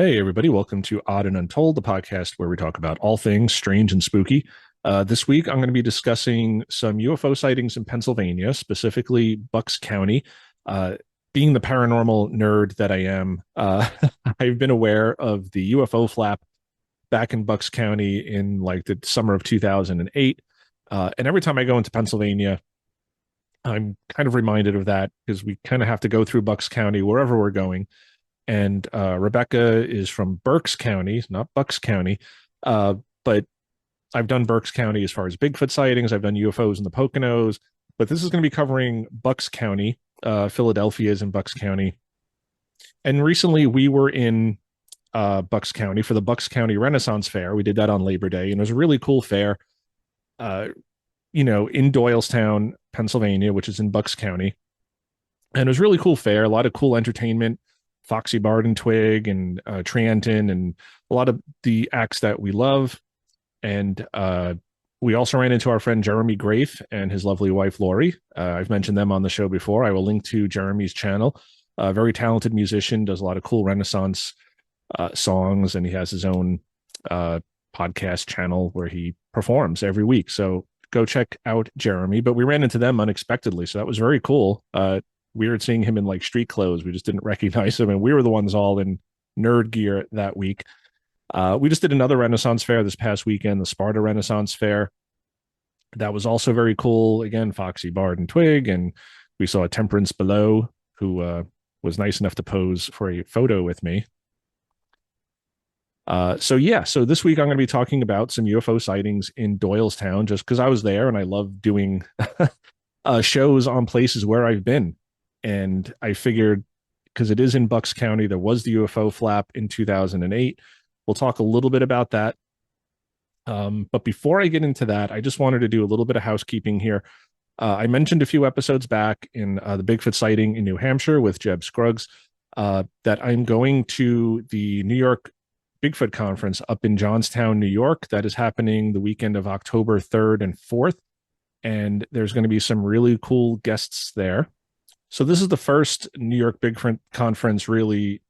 Hey, everybody, welcome to Odd and Untold, the podcast where we talk about all things strange and spooky. This week, I'm going to be discussing some UFO sightings in Pennsylvania, specifically Bucks County. Uh, Being the paranormal nerd that I am, I've been aware of the UFO flap back in Bucks County in like the summer of 2008. And every time I go into Pennsylvania, I'm kind of reminded of that because we kind of have to go through Bucks County wherever we're going. And Rebecca is from Berks County, not Bucks County. But I've done Berks County as far as Bigfoot sightings. I've done UFOs in the Poconos, but this is going to be covering Bucks County. Philadelphia is in Bucks County. And recently we were in Bucks County for the Bucks County Renaissance Fair. We did that on Labor Day, and it was a really cool fair, uh, in Doylestown, Pennsylvania, which is in Bucks County. And it was a really cool fair, a lot of cool entertainment. Foxy Bard and Twig and Tranton and a lot of the acts that we love. And we also ran into our friend Jeremy Grafe and his lovely wife Lori. I've mentioned them on the show before. I will link to Jeremy's channel. A very talented musician, does a lot of cool Renaissance songs, and he has his own podcast channel where he performs every week. So go check out Jeremy. But we ran into them unexpectedly, so that was very cool. Weird seeing him in like street clothes. We just didn't recognize him, and we were the ones all in nerd gear that week. We just did another Renaissance fair this past weekend, the Sparta Renaissance Fair. That was also very cool. Again, Foxy Bard and Twig, and we saw Temperance Below, who was nice enough to pose for a photo with me. So this week I'm going to be talking about some UFO sightings in Doylestown, just because I was there and I love doing shows on places where I've been. And I figured, because it is in Bucks County, there was the UFO flap in 2008. We'll talk a little bit about that. But before I get into that, I just wanted to do a little bit of housekeeping here. I mentioned a few episodes back in the Bigfoot sighting in New Hampshire with Jeb Scruggs that I'm going to the New York Bigfoot conference up in Johnstown, New York. That is happening the weekend of October 3rd and 4th. And there's going to be some really cool guests there. So this is the first New York Bigfoot conference, really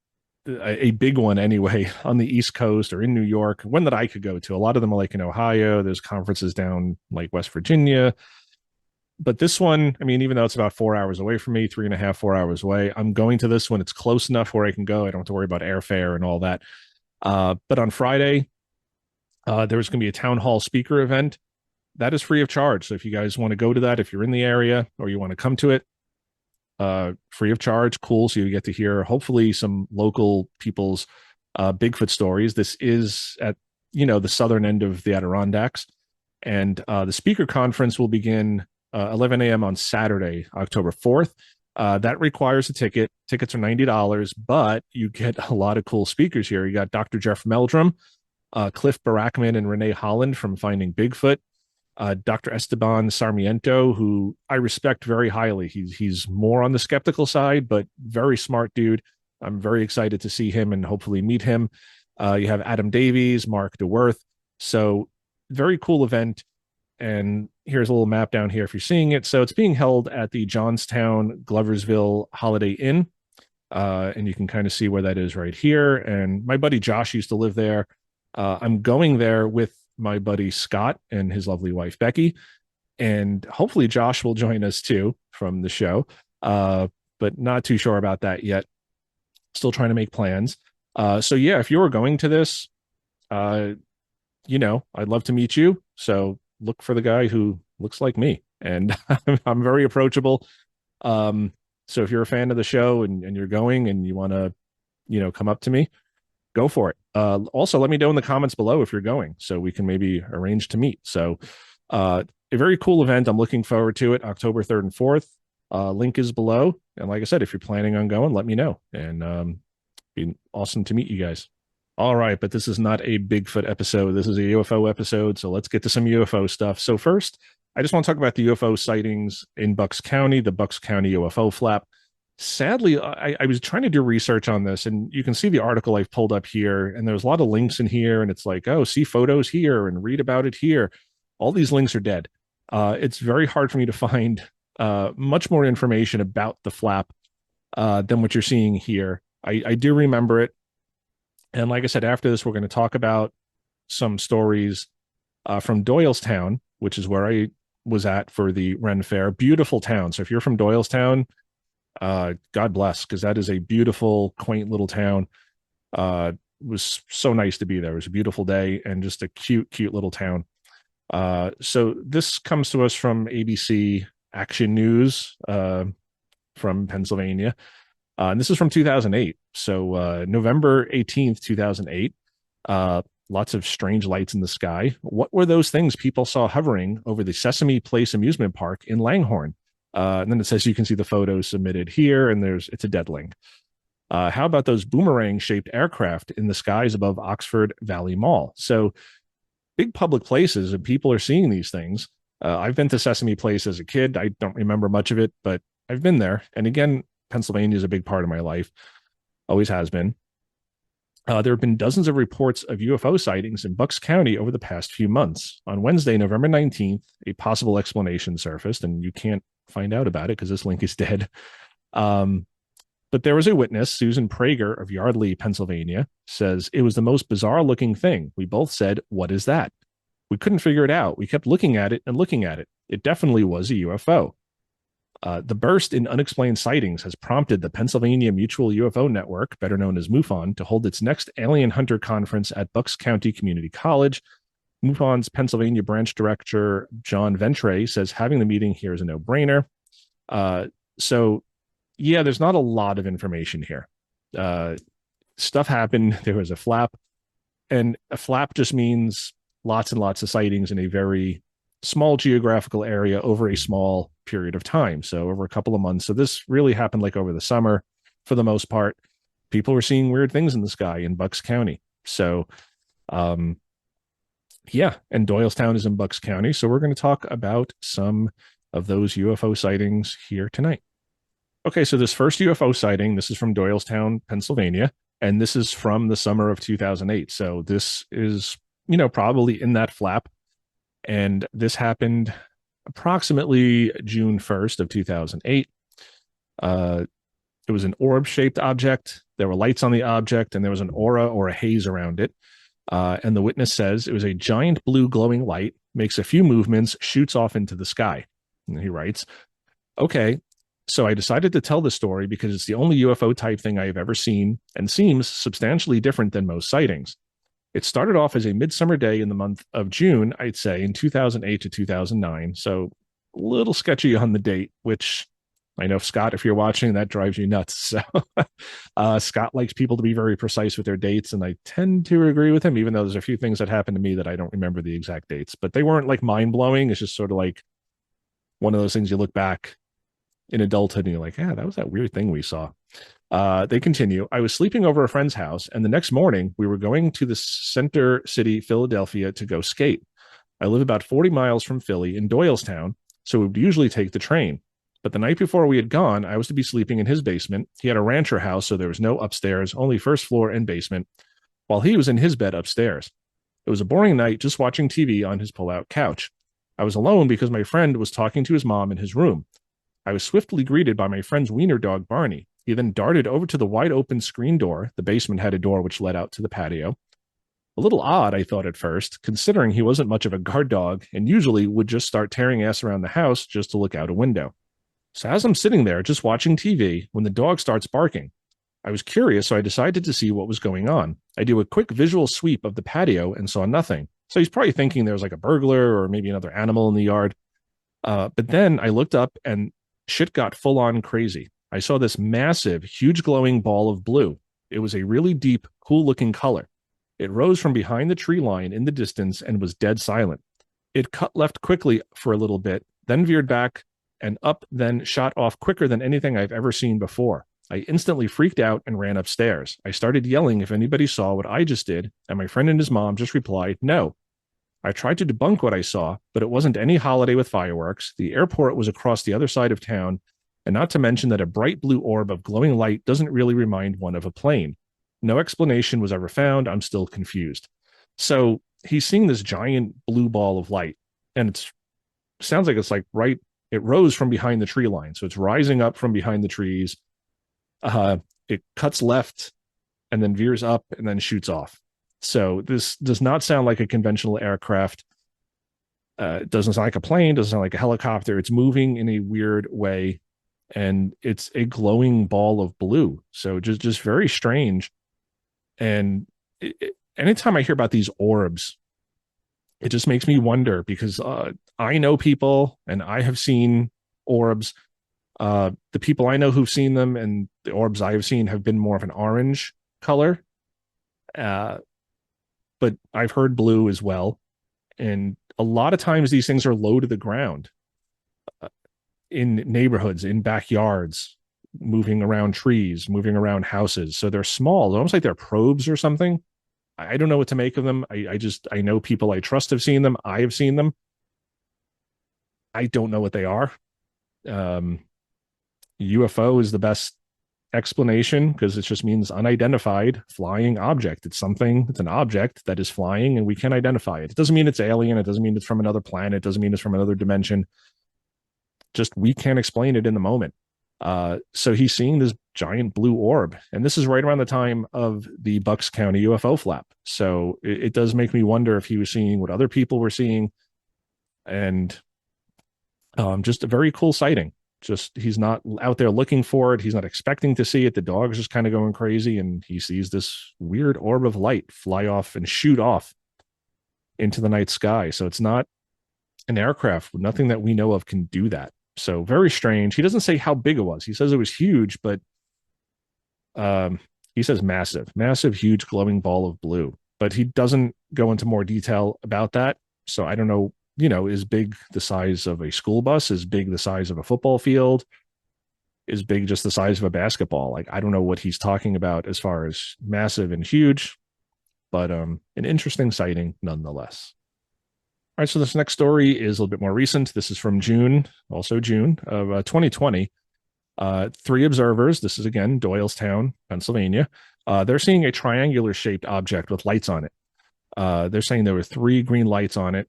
a big one anyway, on the East Coast or in New York, one that I could go to. A lot of them are like in Ohio. There's conferences down like West Virginia. But this one, I mean, even though it's about 4 hours away from me, 3.5, 4 hours away, I'm going to this one. It's close enough where I can go. I don't have to worry about airfare and all that. But on Friday, there's going to be a town hall speaker event. That is free of charge. So if you guys want to go to that, if you're in the area or you want to come to it, free of charge. Cool. So you get to hear hopefully some local people's Bigfoot stories. This is at the southern end of the Adirondacks, and the speaker conference will begin 11 a.m. on Saturday, October 4th. That requires a ticket. Tickets are $90, but you get a lot of cool speakers here. You got Dr. Jeff Meldrum, Cliff Barackman, and Renee Holland from Finding Bigfoot. Dr. Esteban Sarmiento, who I respect very highly. He's more on the skeptical side, but very smart dude. I'm very excited to see him and hopefully meet him. You have Adam Davies, Mark DeWorth. So very cool event. And here's a little map down here if you're seeing it. So it's being held at the Johnstown Gloversville Holiday Inn. And you can kind of see where that is right here. And my buddy Josh used to live there. I'm going there with my buddy Scott and his lovely wife Becky, and hopefully Josh will join us too from the show, but not too sure about that yet. Still trying to make plans. So yeah, if you're going to this, I'd love to meet you. So look for the guy who looks like me, and I'm very approachable. So if you're a fan of the show and you're going and you want to come up to me, go for it. Also, let me know in the comments below if you're going, so we can maybe arrange to meet. So a very cool event. I'm looking forward to it. October 3rd and 4th. Link is below. And like I said, if you're planning on going, let me know. And be awesome to meet you guys. All right, but this is not a Bigfoot episode. This is a UFO episode. So let's get to some UFO stuff. So first, I just want to talk about the UFO sightings in Bucks County, the Bucks County UFO flap. Sadly, I was trying to do research on this, and you can see the article I've pulled up here, and there's a lot of links in here, and it's like, oh, see photos here and read about it here. All these links are dead. It's very hard for me to find much more information about the flap than what you're seeing here. I do remember it. And like I said, after this, we're going to talk about some stories from Doylestown, which is where I was at for the Ren Fair. Beautiful town. So if you're from Doylestown, God bless, because that is a beautiful, quaint little town. It was so nice to be there. It was a beautiful day and just a cute, cute little town. So this comes to us from ABC Action News from Pennsylvania. And this is from 2008. So November 18th, 2008. Lots of strange lights in the sky. What were those things people saw hovering over the Sesame Place amusement park in Langhorne? And then it says you can see the photos submitted here, and it's a dead link. How about those boomerang-shaped aircraft in the skies above Oxford Valley Mall? So big public places, and people are seeing these things. I've been to Sesame Place as a kid. I don't remember much of it, but I've been there. And again, Pennsylvania is a big part of my life. Always has been. There have been dozens of reports of UFO sightings in Bucks County over the past few months. On Wednesday, November 19th, a possible explanation surfaced, and you can't find out about it because this link is dead. But there was a witness, Susan Prager of Yardley, Pennsylvania, says it was the most bizarre looking thing. We both said, "What is that?" We couldn't figure it out. We kept looking at it and looking at it. It definitely was a UFO. The burst in unexplained sightings has prompted the Pennsylvania Mutual UFO Network, better known as MUFON, to hold its next Alien Hunter Conference at Bucks County Community College. MUFON's Pennsylvania branch director, John Ventre, says having the meeting here is a no-brainer. So, yeah, there's not a lot of information here. Stuff happened. There was a flap, and a flap just means lots and lots of sightings in a very small geographical area over a small period of time. So over a couple of months. So this really happened like over the summer for the most part. People were seeing weird things in the sky in Bucks County. So, yeah, and Doylestown is in Bucks County. So we're going to talk about some of those UFO sightings here tonight. Okay, so this first UFO sighting, this is from Doylestown, Pennsylvania, and this is from the summer of 2008. So this is, probably in that flap. And this happened approximately June 1st of 2008. It was an orb-shaped object. There were lights on the object, and there was an aura or a haze around it. And the witness says it was a giant blue glowing light, makes a few movements, shoots off into the sky. And he writes, okay, so I decided to tell the story because it's the only UFO type thing I have ever seen and seems substantially different than most sightings. It started off as a midsummer day in the month of June, I'd say, in 2008 to 2009. So a little sketchy on the date, which I know, Scott, if you're watching, that drives you nuts. So Scott likes people to be very precise with their dates, and I tend to agree with him, even though there's a few things that happened to me that I don't remember the exact dates. But they weren't like mind-blowing. It's just sort of like one of those things you look back in adulthood and you're like, yeah, that was that weird thing we saw. They continue. I was sleeping over a friend's house, and the next morning we were going to the center city, Philadelphia, to go skate. I live about 40 miles from Philly in Doylestown, so we would usually take the train. But the night before we had gone, I was to be sleeping in his basement. He had a rancher house, so there was no upstairs, only first floor and basement, while he was in his bed upstairs. It was a boring night just watching TV on his pull-out couch. I was alone because my friend was talking to his mom in his room. I was swiftly greeted by my friend's wiener dog, Barney. He then darted over to the wide-open screen door. The basement had a door which led out to the patio. A little odd, I thought at first, considering he wasn't much of a guard dog and usually would just start tearing ass around the house just to look out a window. So as I'm sitting there just watching TV, when the dog starts barking, I was curious, so I decided to see what was going on. I do a quick visual sweep of the patio and saw nothing. So he's probably thinking there was like a burglar or maybe another animal in the yard. But then I looked up and shit got full on crazy. I saw this massive, huge glowing ball of blue. It was a really deep, cool looking color. It rose from behind the tree line in the distance and was dead silent. It cut left quickly for a little bit, then veered back and up, then shot off quicker than anything I've ever seen before. I instantly freaked out and ran upstairs. I started yelling if anybody saw what I just did, and my friend and his mom just replied, no. I tried to debunk what I saw, but it wasn't any holiday with fireworks. The airport was across the other side of town, and not to mention that a bright blue orb of glowing light doesn't really remind one of a plane. No explanation was ever found. I'm still confused. So he's seeing this giant blue ball of light, and it sounds like it's like right, it rose from behind the tree line. So it's rising up from behind the trees. It cuts left and then veers up and then shoots off. So this does not sound like a conventional aircraft. It doesn't sound like a plane, doesn't sound like a helicopter. It's moving in a weird way, and it's a glowing ball of blue. So just very strange. And anytime I hear about these orbs, it just makes me wonder because I know people and I have seen orbs. The people I know who've seen them and the orbs I have seen have been more of an orange color. Uh, but I've heard blue as well. And a lot of times these things are low to the ground in neighborhoods, in backyards, moving around trees, moving around houses. So they're small, almost like they're probes or something. I don't know what to make of them. I know people I trust have seen them. I have seen them. I don't know what they are. UFO is the best explanation because it just means unidentified flying object. It's an object that is flying and we can identify it. It doesn't mean it's alien. It doesn't mean it's from another planet. It doesn't mean it's from another dimension. Just we can't explain it in the moment. So he's seeing this giant blue orb, and this is right around the time of the Bucks County UFO flap. So it does make me wonder if he was seeing what other people were seeing, and just a very cool sighting. Just he's not out there looking for it. He's not expecting to see it. The dog's just kind of going crazy, and he sees this weird orb of light fly off and shoot off into the night sky. So it's not an aircraft. Nothing that we know of can do that. So very strange. He doesn't say how big it was. He says it was huge, but he says massive, huge glowing ball of blue. But he doesn't go into more detail about that. So I don't know, is big the size of a school bus? Is big the size of a football field? Is big just the size of a basketball? Like, I don't know what he's talking about as far as massive and huge, but an interesting sighting nonetheless. All right, so this next story is a little bit more recent. This is from June of 2020. Three observers, this is again Doylestown, Pennsylvania. They're seeing a triangular shaped object with lights on it. They're saying there were three green lights on it.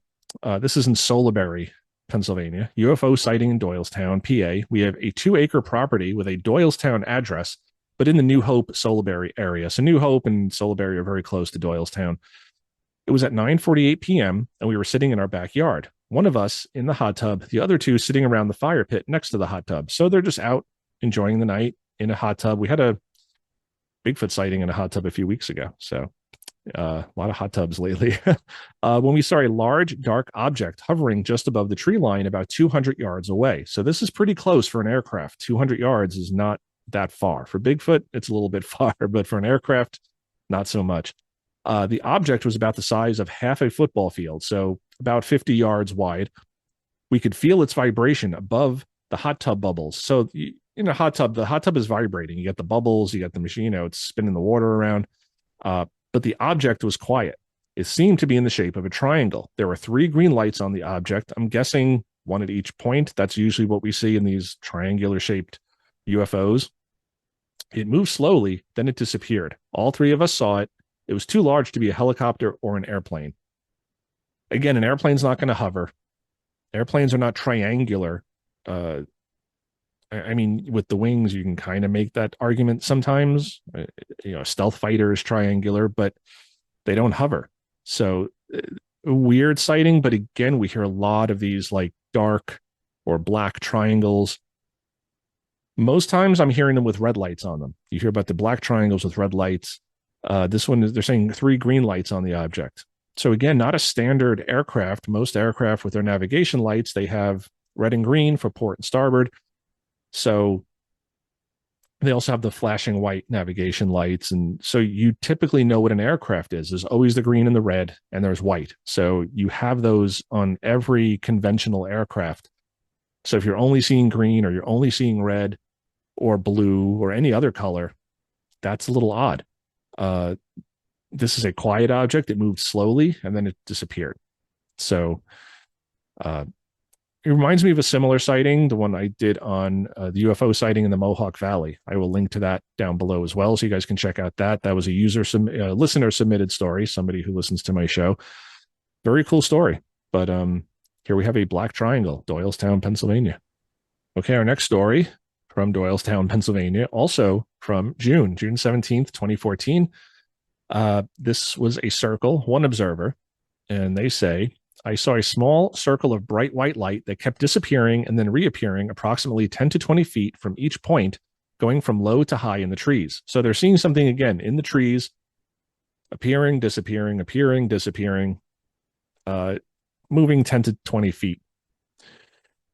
This is in Solebury, Pennsylvania. UFO sighting in Doylestown, PA. We have a 2-acre property with a Doylestown address, but in the New Hope, Solebury area. So New Hope and Solebury are very close to Doylestown. It was at 9:48 p.m., and we were sitting in our backyard. One of us in the hot tub, the other two sitting around the fire pit next to the hot tub. So they're just out enjoying the night in a hot tub. We had a Bigfoot sighting in a hot tub a few weeks ago. So a lot of hot tubs lately. When we saw a large, dark object hovering just above the tree line about 200 yards away. So this is pretty close for an aircraft. 200 yards is not that far. For Bigfoot, it's a little bit far, but for an aircraft, not so much. The object was about the size of half a football field, so about 50 yards wide. We could feel its vibration above the hot tub bubbles. So in a hot tub, the hot tub is vibrating. You get the bubbles, you get the machine, it's spinning the water around. But the object was quiet. It seemed to be in the shape of a triangle. There were three green lights on the object. I'm guessing one at each point. That's usually what we see in these triangular shaped UFOs. It moved slowly, then it disappeared. All three of us saw it. It was too large to be a helicopter or an airplane. Again, an airplane's not going to hover. Airplanes are not triangular. I mean, with the wings, you can kind of make that argument sometimes. A stealth fighter is triangular, but they don't hover. So weird sighting. But again, we hear a lot of these like dark or black triangles. Most times I'm hearing them with red lights on them. You hear about the black triangles with red lights. This one, they're saying three green lights on the object. So again, not a standard aircraft. Most aircraft with their navigation lights, they have red and green for port and starboard. So they also have the flashing white navigation lights. And so you typically know what an aircraft is. There's always the green and the red, and there's white. So you have those on every conventional aircraft. So if you're only seeing green or you're only seeing red or blue or any other color, that's a little odd. This is a quiet object. It moved slowly and then it disappeared. So it reminds me of a similar sighting, the one I did on the UFO sighting in the Mohawk Valley. I will link to that down below as well, so you guys can check out that. That was a listener submitted story, somebody who listens to my show. Very cool story. But here we have a black triangle, Doylestown, Pennsylvania. Okay, our next story from Doylestown, Pennsylvania, also from June 17th, 2014. This was a circle, one observer, and they say, I saw a small circle of bright white light that kept disappearing and then reappearing approximately 10 to 20 feet from each point, going from low to high in the trees. So they're seeing something again in the trees, appearing, disappearing, moving 10 to 20 feet.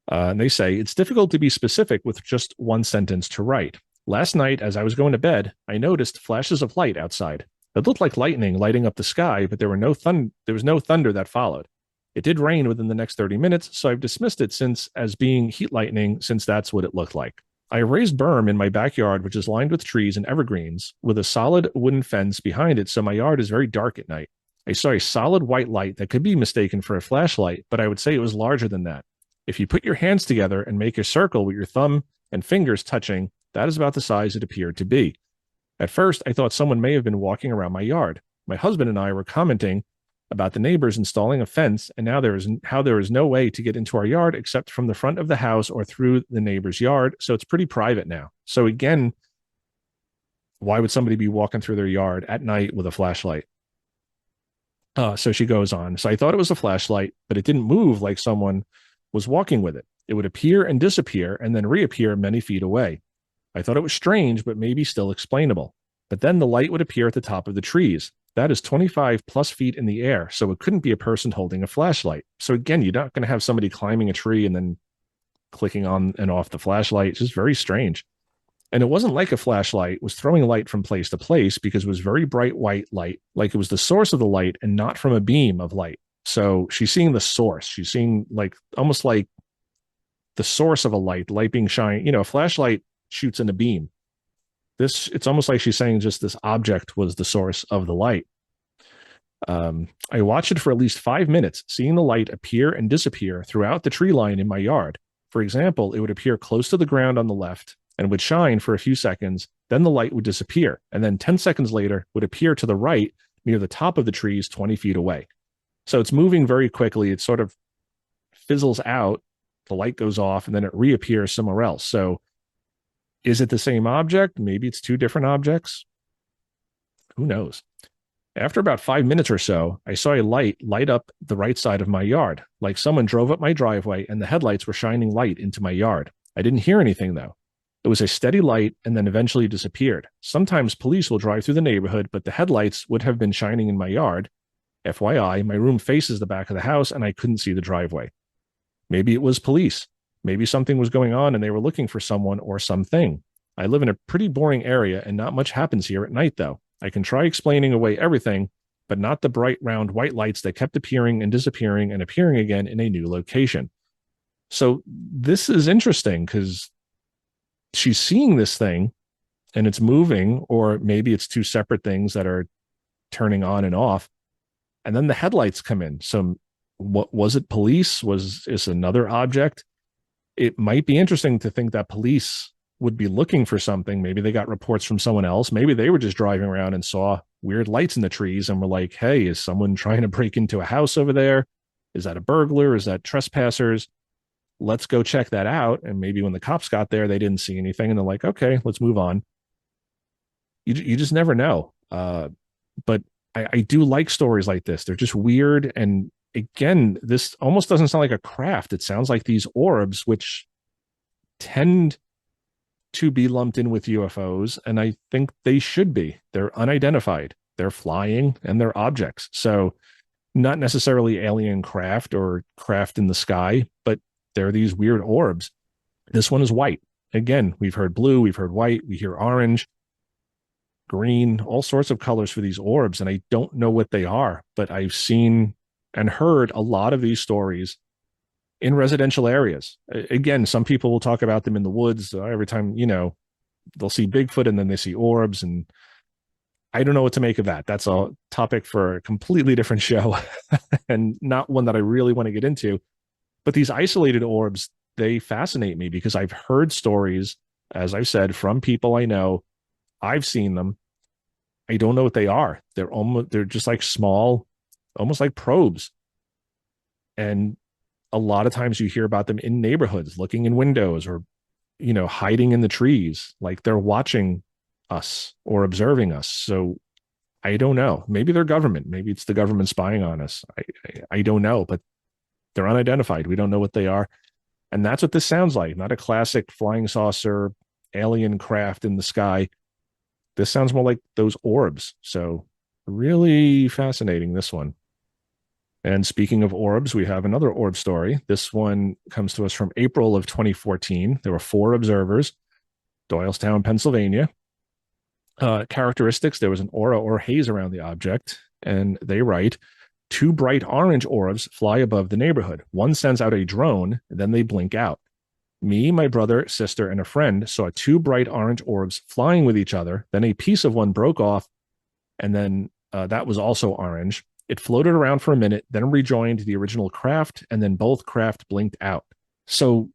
And they say, it's difficult to be specific with just one sentence to write. Last night, as I was going to bed, I noticed flashes of light outside. It looked like lightning lighting up the sky, but there was no thunder that followed. It did rain within the next 30 minutes, so I've dismissed it as being heat lightning, since that's what it looked like. I have raised berm in my backyard, which is lined with trees and evergreens, with a solid wooden fence behind it, so my yard is very dark at night. I saw a solid white light that could be mistaken for a flashlight, but I would say it was larger than that. If you put your hands together and make a circle with your thumb and fingers touching, that is about the size it appeared to be. At first, I thought someone may have been walking around my yard. My husband and I were commenting about the neighbors installing a fence, and now there is no way to get into our yard except from the front of the house or through the neighbor's yard, so it's pretty private now. So again, why would somebody be walking through their yard at night with a flashlight? So she goes on. So I thought it was a flashlight, but it didn't move like someone was walking with it. It would appear and disappear and then reappear many feet away. I thought it was strange, but maybe still explainable. But then the light would appear at the top of the trees. That is 25 plus feet in the air, so it couldn't be a person holding a flashlight. So again, you're not going to have somebody climbing a tree and then clicking on and off the flashlight. It's just very strange. And it wasn't like a flashlight. It was throwing light from place to place because it was very bright white light, like it was the source of the light and not from a beam of light. So she's seeing the source. She's seeing almost like the source of a light, the light being shined. A flashlight shoots in a beam. It's almost like she's saying just this object was the source of the light. I watched it for at least 5 minutes, seeing the light appear and disappear throughout the tree line in my yard. For example, it would appear close to the ground on the left and would shine for a few seconds. Then the light would disappear. And then 10 seconds later would appear to the right near the top of the trees 20 feet away. So it's moving very quickly. It sort of fizzles out. The light goes off and then it reappears somewhere else. So is it the same object? Maybe it's two different objects. Who knows? After about 5 minutes or so, I saw a light up the right side of my yard, like someone drove up my driveway and the headlights were shining light into my yard. I didn't hear anything, though. It was a steady light and then eventually disappeared. Sometimes police will drive through the neighborhood, but the headlights would have been shining in my yard. FYI, my room faces the back of the house and I couldn't see the driveway. Maybe it was police. Maybe something was going on and they were looking for someone or something. I live in a pretty boring area and not much happens here at night, though. I can try explaining away everything, but not the bright round white lights that kept appearing and disappearing and appearing again in a new location. So this is interesting because she's seeing this thing and it's moving, or maybe it's two separate things that are turning on and off. And then the headlights come in. So what was it? Police? Is another object? It might be interesting to think that police would be looking for something. Maybe they got reports from someone else. Maybe they were just driving around and saw weird lights in the trees and were like, hey, is someone trying to break into a house over there? Is that a burglar? Is that trespassers? Let's go check that out. And maybe when the cops got there, they didn't see anything and they're like, okay, let's move on. You just never know. But I do like stories like this. They're just weird. And again, this almost doesn't sound like a craft. It sounds like these orbs, which tend to be lumped in with UFOs, and I think they should be. They're unidentified. They're flying and they're objects. So not necessarily alien craft or craft in the sky, but they're these weird orbs. This one is white. Again, we've heard blue, we've heard white, we hear orange, green, all sorts of colors for these orbs, and I don't know what they are, but I've seen and heard a lot of these stories in residential areas. Again, some people will talk about them in the woods. Every time, they'll see Bigfoot and then they see orbs, and I don't know what to make of that. That's a topic for a completely different show and not one that I really want to get into. But these isolated orbs, they fascinate me because I've heard stories, as I've said, from people I know. I've seen them. I don't know what they are. They're just like small, almost like probes. And a lot of times you hear about them in neighborhoods, looking in windows or hiding in the trees, like they're watching us or observing us. So I don't know. Maybe they're government. Maybe it's the government spying on us. I don't know, but they're unidentified. We don't know what they are. And that's what this sounds like. Not a classic flying saucer alien craft in the sky. This sounds more like those orbs. So really fascinating, this one. And speaking of orbs, we have another orb story. This one comes to us from April of 2014. There were 4 observers, Doylestown, Pennsylvania. Characteristics: there was an aura or haze around the object, and they write, 2 bright orange orbs fly above the neighborhood. One sends out a drone, then they blink out. Me, my brother, sister, and a friend saw 2 bright orange orbs flying with each other. Then a piece of one broke off, and then that was also orange. It floated around for a minute, then rejoined the original craft, and then both craft blinked out. So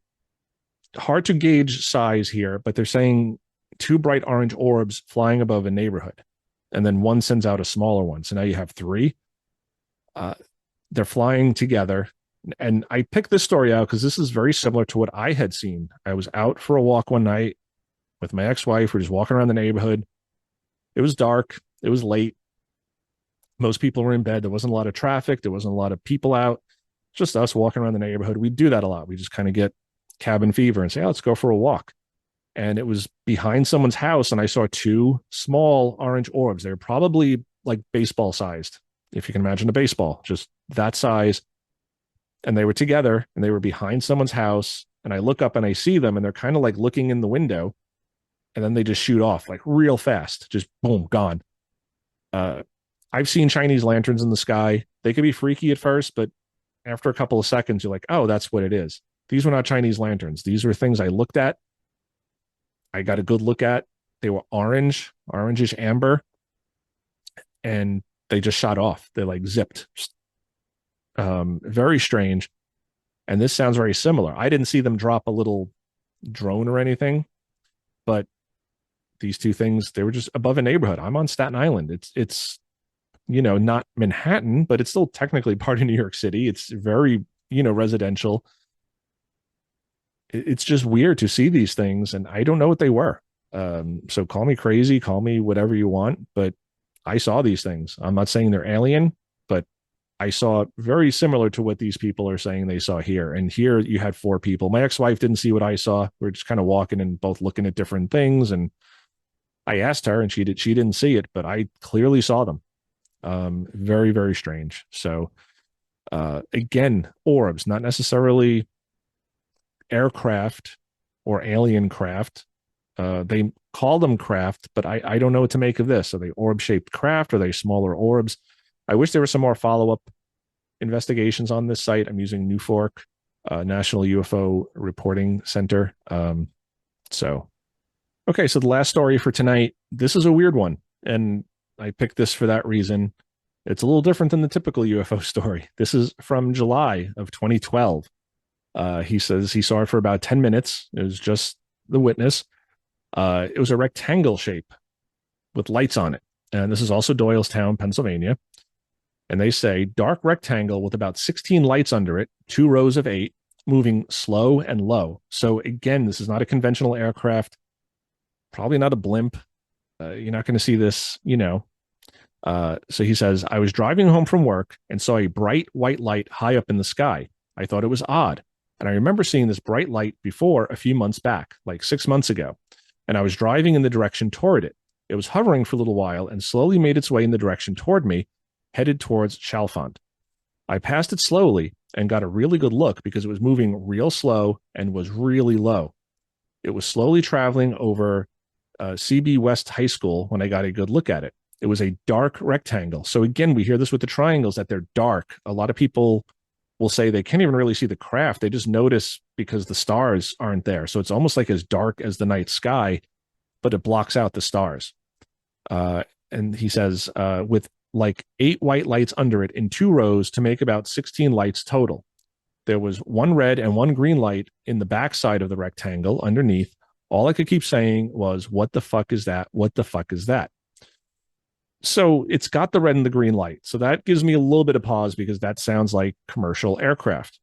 hard to gauge size here, but they're saying 2 bright orange orbs flying above a neighborhood, and then one sends out a smaller one. So now you have 3. They're flying together. And I picked this story out because this is very similar to what I had seen. I was out for a walk one night with my ex-wife. We're just walking around the neighborhood. It was dark. It was late. Most people were in bed. There wasn't a lot of traffic. There wasn't a lot of people out. Just us walking around the neighborhood. We do that a lot. We just kind of get cabin fever and say, oh, let's go for a walk. And it was behind someone's house, and I saw 2 small orange orbs. They were probably like baseball sized, if you can imagine a baseball, just that size. And they were together, and they were behind someone's house. And I look up and I see them, and they're kind of like looking in the window, and then they just shoot off like real fast, just boom, gone. I've seen Chinese lanterns in the sky. They could be freaky at first, but after a couple of seconds, you're like, oh, that's what it is. These were not Chinese lanterns. These were things I looked at. I got a good look at. They were orangish amber, and they just shot off. They like zipped. Very strange. And this sounds very similar. I didn't see them drop a little drone or anything, but these 2 things, they were just above a neighborhood. I'm on Staten Island. It's not Manhattan, but it's still technically part of New York City. It's very, residential. It's just weird to see these things, and I don't know what they were. So call me crazy, call me whatever you want, but I saw these things. I'm not saying they're alien, but I saw very similar to what these people are saying they saw here. And here you had 4 people. My ex-wife didn't see what I saw. We are just kind of walking and both looking at different things. And I asked her, and she didn't see it, but I clearly saw them. Very, very strange. So again, orbs, not necessarily aircraft or alien craft. They call them craft, but I don't know what to make of this. Are they orb-shaped craft? Are they smaller orbs? I wish there were some more follow-up investigations on this site. I'm using NUFORC, National UFO Reporting Center. So the last story for tonight, this is a weird one, and I picked this for that reason. It's a little different than the typical UFO story. This is from July of 2012. He says he saw it for about 10 minutes. It was just the witness. It was a rectangle shape with lights on it. And this is also Doylestown, Pennsylvania. And they say dark rectangle with about 16 lights under it, 2 rows of 8, moving slow and low. So again, this is not a conventional aircraft, probably not a blimp. You're not going to see this, So he says, I was driving home from work and saw a bright white light high up in the sky. I thought it was odd. And I remember seeing this bright light before a few months back, like 6 months ago. And I was driving in the direction toward it. It was hovering for a little while and slowly made its way in the direction toward me, headed towards Chalfont. I passed it slowly and got a really good look because it was moving real slow and was really low. It was slowly traveling over CB West High School when I got a good look at it. It was a dark rectangle. So again, we hear this with the triangles, that they're dark. A lot of people will say they can't even really see the craft. They just notice because the stars aren't there. So it's almost like as dark as the night sky, but it blocks out the stars. And he says, with like 8 white lights under it in 2 rows to make about 16 lights total. There was 1 red and 1 green light in the backside of the rectangle underneath. All I could keep saying was, what the fuck is that? What the fuck is that? So it's got the red and the green light. So that gives me a little bit of pause because that sounds like commercial aircraft.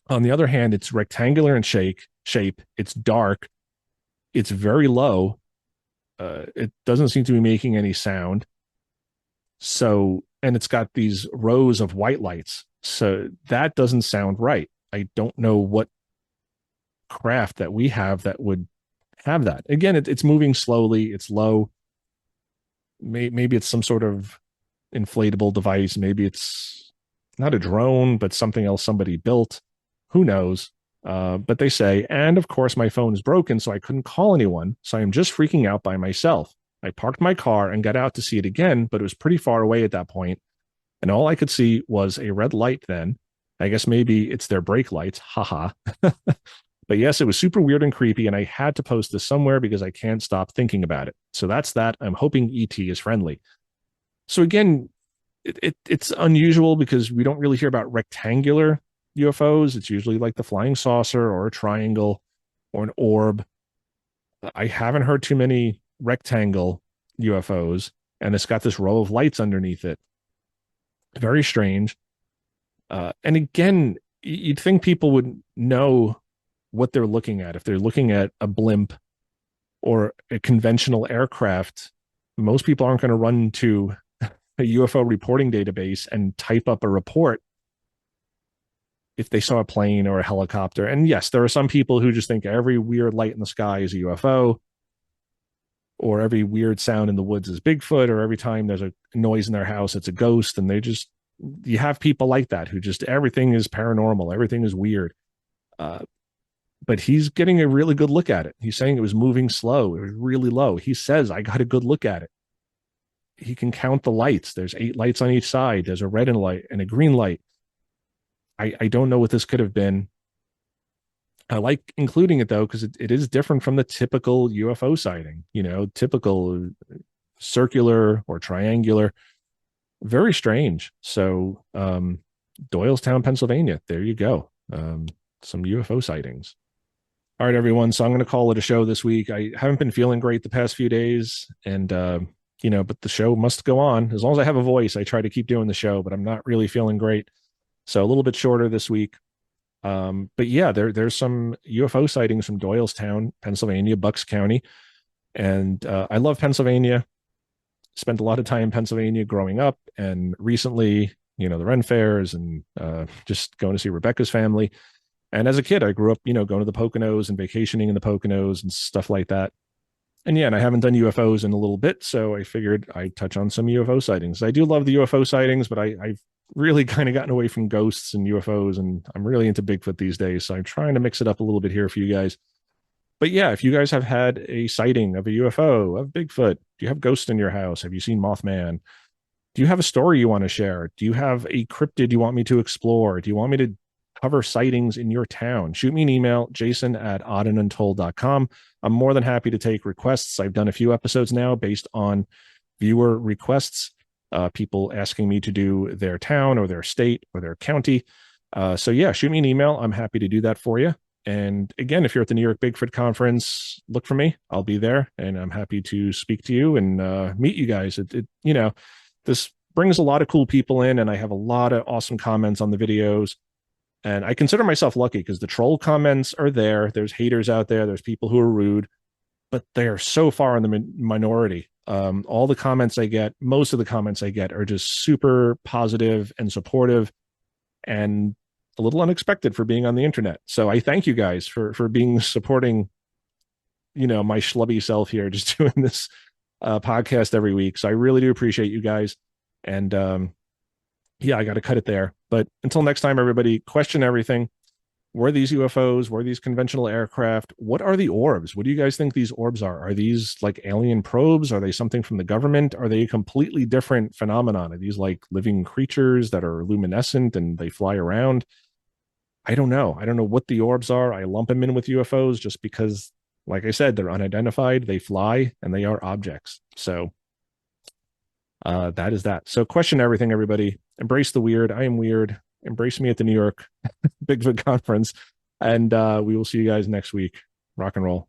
On the other hand, it's rectangular in shape, shape. It's dark. It's very low. It doesn't seem to be making any sound. So, and it's got these rows of white lights. So that doesn't sound right. I don't know what craft that we have that would have that. Again, it's moving slowly. It's low. Maybe it's some sort of inflatable device. Maybe it's not a drone, but something else somebody built. Who knows? But they say, and of course, my phone is broken, so I couldn't call anyone. So I'm just freaking out by myself. I parked my car and got out to see it again, but it was pretty far away at that point, and all I could see was a red light then. I guess maybe it's their brake lights. Haha. But yes, it was super weird and creepy, and I had to post this somewhere because I can't stop thinking about it. So that's that. I'm hoping ET is friendly. So again, it's unusual because we don't really hear about rectangular UFOs. It's usually like the flying saucer or a triangle or an orb. I haven't heard too many rectangle UFOs, and it's got this row of lights underneath it. Very strange. And again, you'd think people would know what they're looking at. If they're looking at a blimp or a conventional aircraft, most people aren't going to run to a UFO reporting database and type up a report if they saw a plane or a helicopter. And yes, there are some people who just think every weird light in the sky is a UFO, or every weird sound in the woods is Bigfoot, or every time there's a noise in their house, it's a ghost. And you have people like that who just, everything is paranormal, everything is weird. But he's getting a really good look at it. He's saying it was moving slow. It was really low. He says, I got a good look at it. He can count the lights. There's 8 lights on each side. There's a red light and a green light. I don't know what this could have been. I like including it though, because it is different from the typical UFO sighting, typical circular or triangular. Very strange. So, Doylestown, Pennsylvania, there you go. Some UFO sightings. All right, everyone. So I'm going to call it a show this week. I haven't been feeling great the past few days, and but the show must go on. As long as I have a voice, I try to keep doing the show, but I'm not really feeling great. So a little bit shorter this week. But yeah, there's some UFO sightings from Doylestown, Pennsylvania, Bucks County. And I love Pennsylvania. Spent a lot of time in Pennsylvania growing up, and recently, the Ren fairs and just going to see Rebecca's family. And as a kid, I grew up, going to the Poconos and vacationing in the Poconos and stuff like that. And yeah, and I haven't done UFOs in a little bit, so I figured I'd touch on some UFO sightings. I do love the UFO sightings, but I've really kind of gotten away from ghosts and UFOs, and I'm really into Bigfoot these days, so I'm trying to mix it up a little bit here for you guys. But yeah, if you guys have had a sighting of a UFO, of Bigfoot, do you have ghosts in your house? Have you seen Mothman? Do you have a story you want to share? Do you have a cryptid you want me to explore? Do you want me to cover sightings in your town? Shoot me an email, jason@oddanduntold.com. I'm more than happy to take requests. I've done a few episodes now based on viewer requests, people asking me to do their town or their state or their county. So yeah, shoot me an email. I'm happy to do that for you. And again, if you're at the New York Bigfoot Conference, look for me. I'll be there, and I'm happy to speak to you and meet you guys. This brings a lot of cool people in, and I have a lot of awesome comments on the videos. And I consider myself lucky because the troll comments are there. There's haters out there. There's people who are rude, but they are so far in the minority. All the comments I get, most of the comments I get are just super positive and supportive, and a little unexpected for being on the internet. So I thank you guys for supporting, my schlubby self here, just doing this podcast every week. So I really do appreciate you guys. And yeah, I got to cut it there. But until next time, everybody, question everything. Were these UFOs? Were these conventional aircraft? What are the orbs? What do you guys think these orbs are? Are these like alien probes? Are they something from the government? Are they a completely different phenomenon? Are these like living creatures that are luminescent and they fly around? I don't know. I don't know what the orbs are. I lump them in with UFOs just because, like I said, they're unidentified, they fly, and they are objects. So that is that. So question everything, everybody. Embrace the weird. I am weird. Embrace me at the New York Bigfoot Conference. And we will see you guys next week. Rock and roll.